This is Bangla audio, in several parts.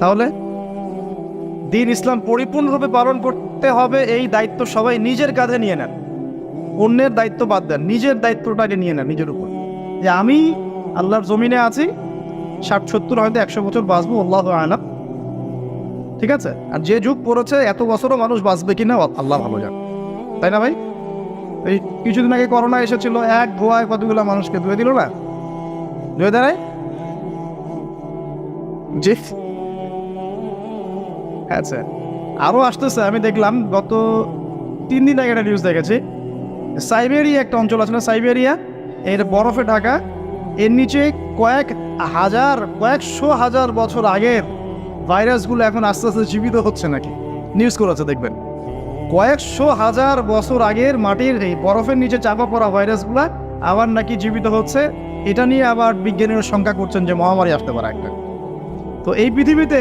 তাহলে দিন ইসলাম পরিপূর্ণরূপে পালন করতে হবে, এই দায়িত্ব সবাই নিজের কাঁধে নিয়ে নেন। অন্যের দায়িত্ব বাদ দেন, নিজের দায়িত্বটাকে নিয়ে নেন নিজের উপর, যে আমি আল্লাহর জমিনে আছি, 60-70 হয়তো 100 বছর বাঁচবো, আল্লাহু আ'লাম, ঠিক আছে? আর যে যুগ পড়েছে এত বছরও মানুষ বাঁচবে কিনা আল্লাহ ভালো জানে, তাই না ভাই? এই কিছুদিন আগে করোনা এসেছিল, এক ভুয়ায় কতগুলো মানুষকে ধুয়ে দিল না, ধুয়ে দেয় জি। আচ্ছা, আরও আসতেছে। আমি দেখলাম গত 3 দিন আগে একটা নিউজ দেখেছি, সাইবেরিয়া একটা অঞ্চল আছে না, সাইবেরিয়া, এর বরফে ঢাকা, এর নিচে কয়েকশো হাজার বছর আগের ভাইরাসগুলো এখন আস্তে আস্তে জীবিত হচ্ছে নাকি, নিউজ করেছে দেখবেন। কয়েকশো হাজার বছর আগের মাটির এই বরফের নিচে চাপা পড়া ভাইরাসগুলো আবার নাকি জীবিত হচ্ছে। এটা নিয়ে আবার বিজ্ঞানীরা শঙ্কা করছেন যে মহামারী আসতে পারে একটা। তো এই পৃথিবীতে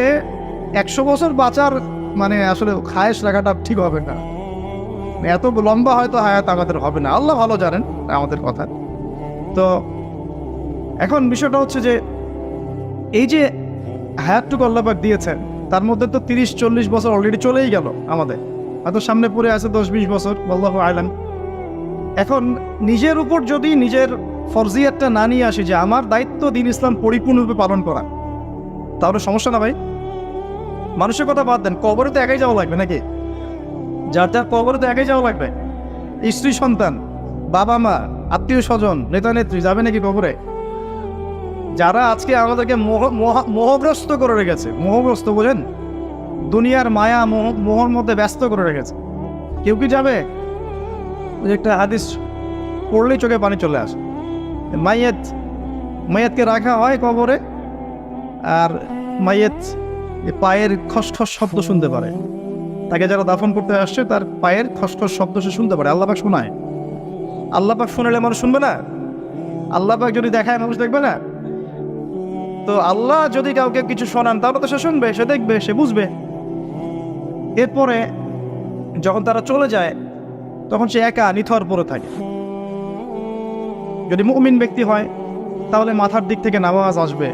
100 বছর বাঁচার মানে আসলে খায়েশ রাখাটা ঠিক হবে না, এত লম্বা হয়তো হায়াত আমাদের হবে না, আল্লাহ ভালো জানেন আমাদের কথা। তো এখন বিষয়টা হচ্ছে যে এই যে হায়াতটুকু আল্লাহ পাক দিয়েছেন, তার মধ্যে তো 30-40 বছর অলরেডি চলেই গেল আমাদের, হয়তো সামনে পড়ে আছে 10-20 বছর, আল্লাহু আ'লাম। এখন নিজের উপর যদি নিজের ফরজিয়াতটা না নিয়ে আসি যে আমার দায়িত্ব দিন ইসলাম পরিপূর্ণরূপে পালন করা, তাহলে সমস্যা না ভাই? মানুষের কথা বাদ দেন, কবরে তো একাই যাওয়া লাগবে নাকি? যার যার কবরে তো একাই যাওয়া লাগবে। স্ত্রী সন্তান, বাবা মা, আত্মীয় স্বজন, নেতা নেত্রী যাবে নাকি কবরে? যারা আজকে আমাদেরকে মোহগ্রস্ত করে রেখেছে, মোহগ্রস্ত বোঝেন, দুনিয়ার মায়া মোহর মধ্যে ব্যস্ত করে রেখেছে, কেউ কি যাবে? ওই একটা হাদিস পড়লেই চোখে পানি চলে আসে। মাইয়াতকে রাখা হয় কবরে, আর মাইয়াত পায়ের খসখস শব্দ শুনতে পারে, তাকে যারা দাফন করতে আসছে তার পায়ের খসখস শব্দ সে শুনতে পারে। আল্লাহ পাক শোনায়। আল্লাহ পাক শোনালে মানুষ শুনবে না? আল্লাহ পাক যদি দেখায় মানুষ দেখবে না? তো আল্লাহ যদি কাউকে কিছু শোনান তাহলে তো সে শুনবে, সে দেখবে, সে বুঝবে। এরপরে যখন তারা চলে যায় তখন সে একা নিথর পড়ে থাকে। যদি মুমিন ব্যক্তি হয় তাহলে মাথার দিক থেকে নামাজ আসবে,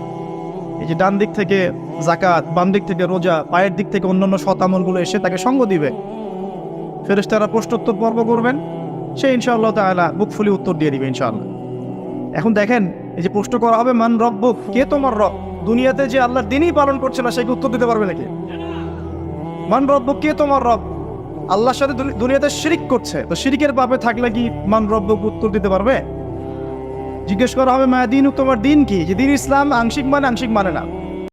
এই যে ডান দিক থেকে যাকাত, বাম দিক থেকে রোজা, পায়ের দিক থেকে অন্যান্য সৎ আমলগুলো এসে তাকে সঙ্গ দিবে। ফেরেশতারা প্রশ্নোত্তর পর্ব করবেন, সে ইনশাআল্লাহ তাআলা বুক ফুলি উত্তর দিয়ে দিবে ইনশাআল্লাহ। এখন দেখেন, এই যে প্রশ্ন করা হবে মান রব্বুক, কে তোমার রব, দুনিয়াতে যে আল্লাহর দিনই পালন করছে না সে কি উত্তর দিতে পারবে নাকি? মান রব্বুক, কে তোমার রব, আল্লাহর সাথে দুনিয়াতে শিরিক করছে, তো শিরিকের পাপে থাকলে কি মান রব্বুক উত্তর দিতে পারবে? জিজ্ঞেস করা হবে মা দিন, তোমার দিন কি, যে দিন ইসলাম আংশিক মানে না,